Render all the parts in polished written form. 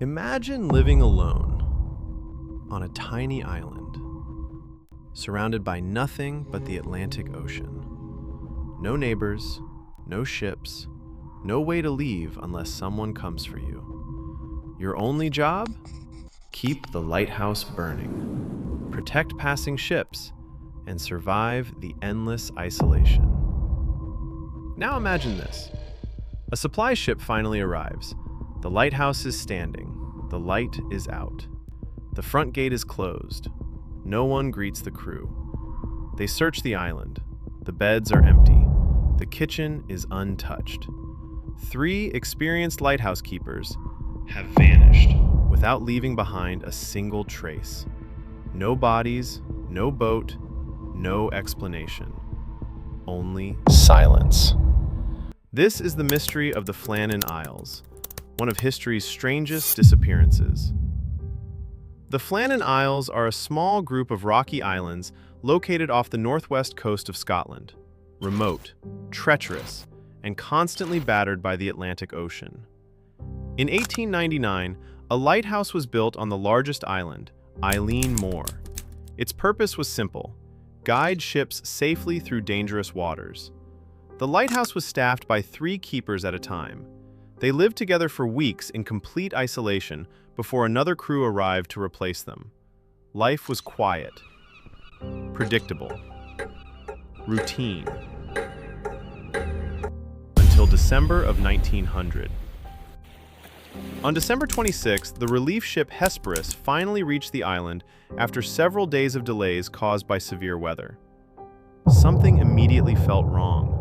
Imagine living alone on a tiny island, surrounded by nothing but the Atlantic Ocean. No neighbors, no ships, no way to leave unless someone comes for you. Your only job? Keep the lighthouse burning, protect passing ships, and survive the endless isolation. Now imagine this. A supply ship finally arrives. The lighthouse is standing. The light is out. The front gate is closed. No one greets the crew. They search the island. The beds are empty. The kitchen is untouched. 3 experienced lighthouse keepers have vanished without leaving behind a single trace. No bodies, no boat, no explanation. Only silence. This is the mystery of the Flannan Isles, one of history's strangest disappearances. The Flannan Isles are a small group of rocky islands located off the northwest coast of Scotland, remote, treacherous, and constantly battered by the Atlantic Ocean. In 1899, a lighthouse was built on the largest island, Eilean Mor. Its purpose was simple: guide ships safely through dangerous waters. The lighthouse was staffed by 3 keepers at a time. They lived together for weeks in complete isolation before another crew arrived to replace them. Life was quiet, predictable, routine, until December of 1900. On December 26th, the relief ship Hesperus finally reached the island after several days of delays caused by severe weather. Something immediately felt wrong.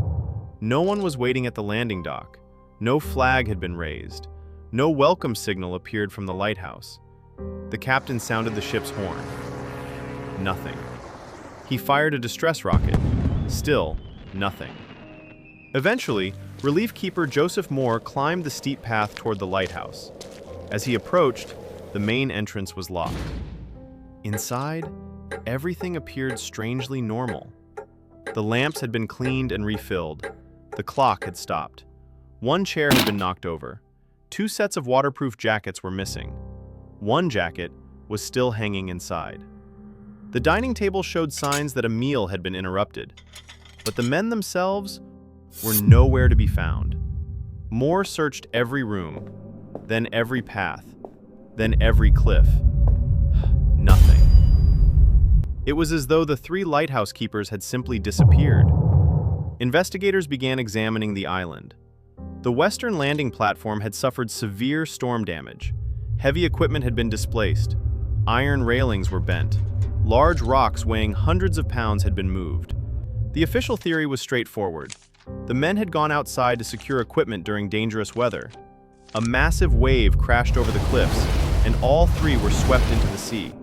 No one was waiting at the landing dock. No flag had been raised. No welcome signal appeared from the lighthouse. The captain sounded the ship's horn. Nothing. He fired a distress rocket. Still, nothing. Eventually, relief keeper Joseph Moore climbed the steep path toward the lighthouse. As he approached, the main entrance was locked. Inside, everything appeared strangely normal. The lamps had been cleaned and refilled. The clock had stopped. One chair had been knocked over. 2 sets of waterproof jackets were missing. One jacket was still hanging inside. The dining table showed signs that a meal had been interrupted, but the men themselves were nowhere to be found. Moore searched every room, then every path, then every cliff. Nothing. It was as though the 3 lighthouse keepers had simply disappeared. Investigators began examining the island. The western landing platform had suffered severe storm damage. Heavy equipment had been displaced. Iron railings were bent. Large rocks weighing hundreds of pounds had been moved. The official theory was straightforward. The men had gone outside to secure equipment during dangerous weather. A massive wave crashed over the cliffs, and all 3 were swept into the sea.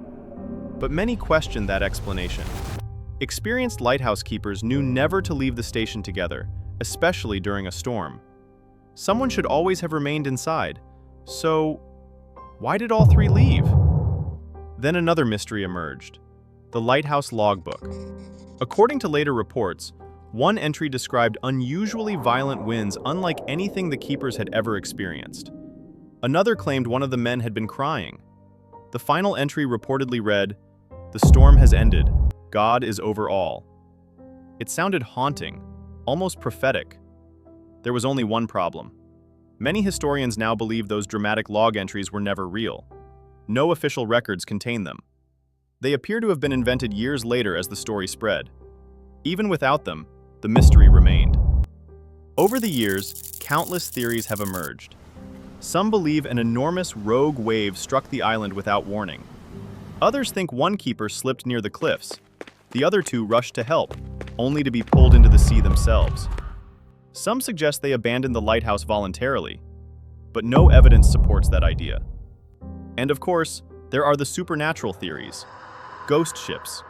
But many questioned that explanation. Experienced lighthouse keepers knew never to leave the station together, especially during a storm. Someone should always have remained inside. So, why did all 3 leave? Then another mystery emerged: the lighthouse logbook. According to later reports, one entry described unusually violent winds unlike anything the keepers had ever experienced. Another claimed one of the men had been crying. The final entry reportedly read, "The storm has ended. God is over all." It sounded haunting, almost prophetic. There was only one problem. Many historians now believe those dramatic log entries were never real. No official records contain them. They appear to have been invented years later as the story spread. Even without them, the mystery remained. Over the years, countless theories have emerged. Some believe an enormous rogue wave struck the island without warning. Others think one keeper slipped near the cliffs. The other 2 rushed to help, only to be pulled into the sea themselves. Some suggest they abandoned the lighthouse voluntarily, but no evidence supports that idea. And of course, there are the supernatural theories: ghost ships,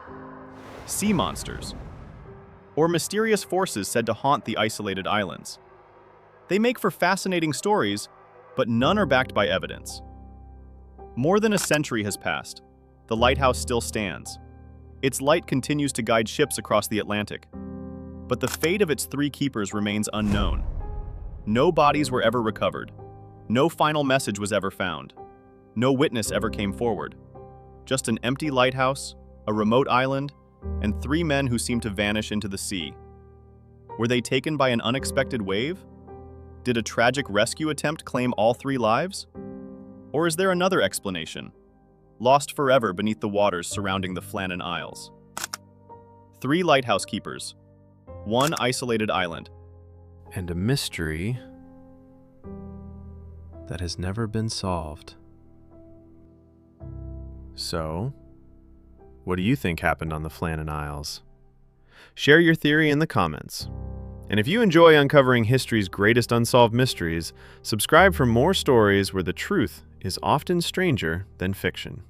sea monsters, or mysterious forces said to haunt the isolated islands. They make for fascinating stories, but none are backed by evidence. More than a century has passed. The lighthouse still stands. Its light continues to guide ships across the Atlantic. But the fate of its 3 keepers remains unknown. No bodies were ever recovered. No final message was ever found. No witness ever came forward. Just an empty lighthouse, a remote island, and 3 men who seemed to vanish into the sea. Were they taken by an unexpected wave? Did a tragic rescue attempt claim all 3 lives? Or is there another explanation? Lost forever beneath the waters surrounding the Flannan Isles. 3 lighthouse keepers. 1 isolated island. And a mystery that has never been solved. So, what do you think happened on the Flannan Isles? Share your theory in the comments. And if you enjoy uncovering history's greatest unsolved mysteries, subscribe for more stories where the truth is often stranger than fiction.